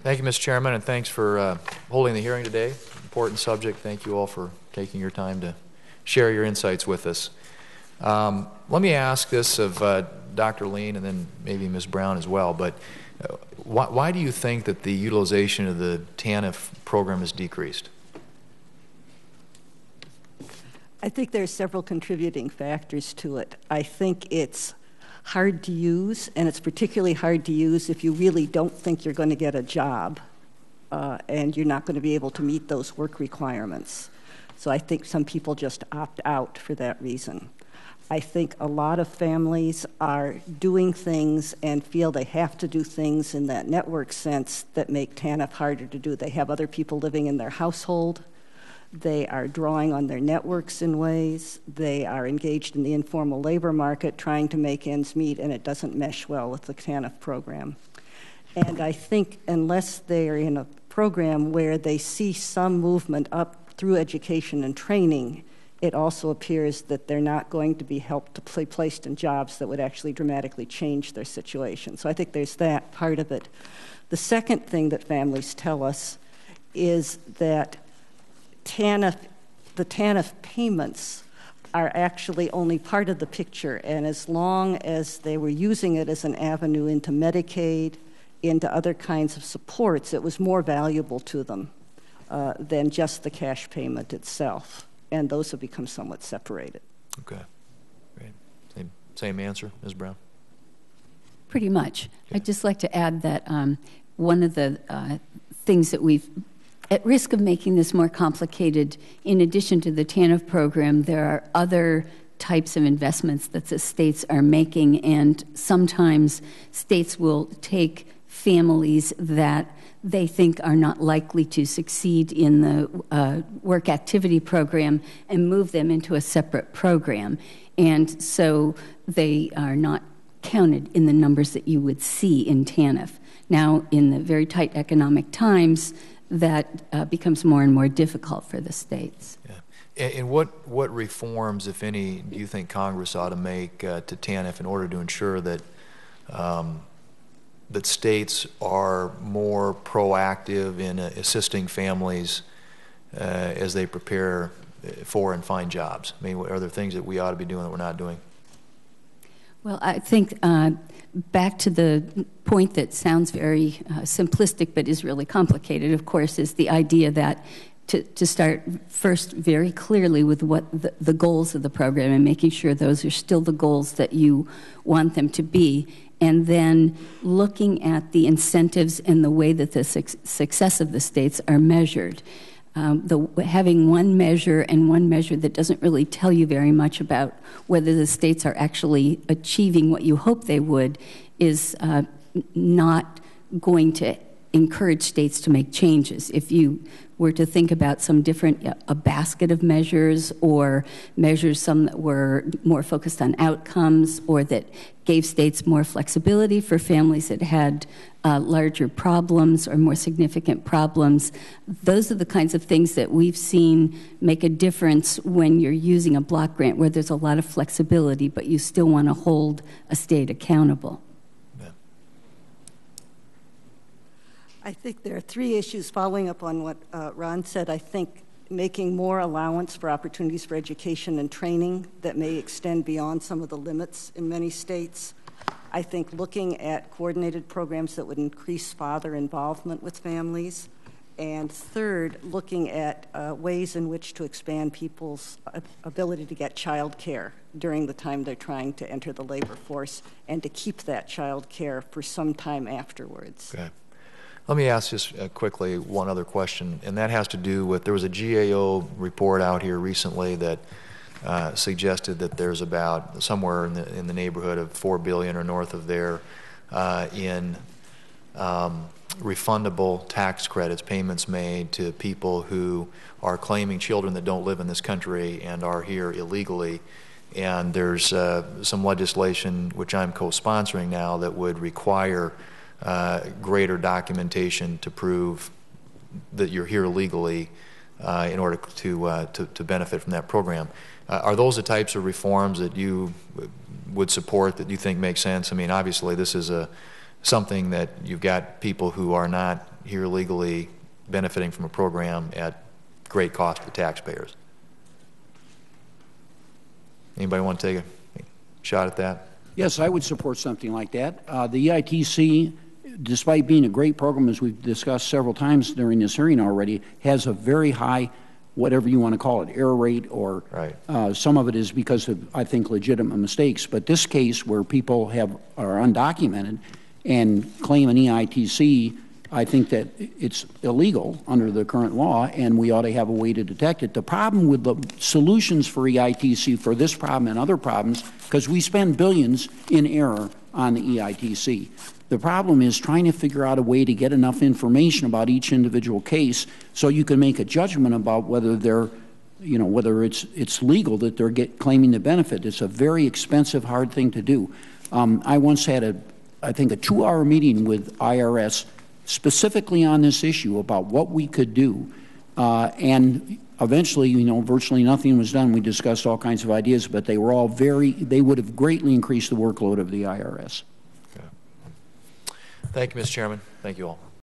Thank you, Mr. Chairman, and thanks for holding the hearing today. Important subject. Thank you all for taking your time to share your insights with us. Let me ask this of Dr. Lean and then maybe Ms. Brown as well, but why do you think that the utilization of the TANF program has decreased? I think there are several contributing factors to it. I think it's hard to use, and it's particularly hard to use if you really don't think you're going to get a job and you're not going to be able to meet those work requirements. So I think some people just opt out for that reason. I think a lot of families are doing things and feel they have to do things in that network sense that make TANF harder to do. They have other people living in their household. They are drawing on their networks in ways. They are engaged in the informal labor market trying to make ends meet, and it doesn't mesh well with the TANF program. And I think unless they're in a program where they see some movement up through education and training, it also appears that they're not going to be helped to be placed in jobs that would actually dramatically change their situation. So I think there's that part of it. The second thing that families tell us is that the TANF payments are actually only part of the picture, and as long as they were using it as an avenue into Medicaid, into other kinds of supports, it was more valuable to them than just the cash payment itself, and those have become somewhat separated. Okay, great. Same answer, Ms. Brown? Pretty much. Okay. I'd just like to add that one of the things that we've at risk of making this more complicated, in addition to the TANF program, there are other types of investments that the states are making, and sometimes states will take families that they think are not likely to succeed in the work activity program and move them into a separate program. And so they are not counted in the numbers that you would see in TANF. Now, in the very tight economic times, that becomes more and more difficult for the states. Yeah. And what reforms, if any, do you think Congress ought to make to TANF in order to ensure that that states are more proactive in assisting families as they prepare for and find jobs? I mean, are there things that we ought to be doing that we're not doing? Well, I think back to the point that sounds very simplistic but is really complicated, of course, is the idea that to start first very clearly with what the goals of the program and making sure those are still the goals that you want them to be, and then looking at the incentives and the way that the success of the states are measured. Having one measure and one measure that doesn't really tell you very much about whether the states are actually achieving what you hope they would is not going to encourage states to make changes. If you were to think about some different, a basket of measures or measures, some that were more focused on outcomes or that gave states more flexibility for families that had larger problems or more significant problems, those are the kinds of things that we've seen make a difference when you're using a block grant where there's a lot of flexibility, but you still want to hold a state accountable. I think there are three issues following up on what Ron said. I think making more allowance for opportunities for education and training that may extend beyond some of the limits in many states. I think looking at coordinated programs that would increase father involvement with families. And third, looking at ways in which to expand people's ability to get child care during the time they're trying to enter the labor force and to keep that child care for some time afterwards. Okay. Let me ask just quickly one other question, and that has to do with, there was a GAO report out here recently that suggested that there's about somewhere in the neighborhood of $4 billion or north of there in refundable tax credits, payments made to people who are claiming children that don't live in this country and are here illegally. And there's some legislation which I'm co-sponsoring now that would require greater documentation to prove that you're here legally in order to benefit from that program. Are those the types of reforms that you would support, that you think make sense? I mean, obviously this is something that you've got people who are not here legally benefiting from a program at great cost to taxpayers. Anybody want to take a shot at that? Yes, I would support something like that. The EITC, despite being a great program, as we've discussed several times during this hearing already, has a very high, whatever you want to call it, error rate, or right. Some of it is because of, I think, legitimate mistakes. But this case where people are undocumented and claim an EITC, I think that it's illegal under the current law, and we ought to have a way to detect it. The problem with the solutions for EITC for this problem and other problems, because we spend billions in error on the EITC. The problem is trying to figure out a way to get enough information about each individual case so you can make a judgment about whether they're, you know, whether it's legal that they're claiming the benefit. It's a very expensive, hard thing to do. I once had I think a 2-hour meeting with IRS specifically on this issue about what we could do, and eventually, you know, virtually nothing was done. We discussed all kinds of ideas, but they were all they would have greatly increased the workload of the IRS. Okay. Thank you, Mr. Chairman. Thank you all.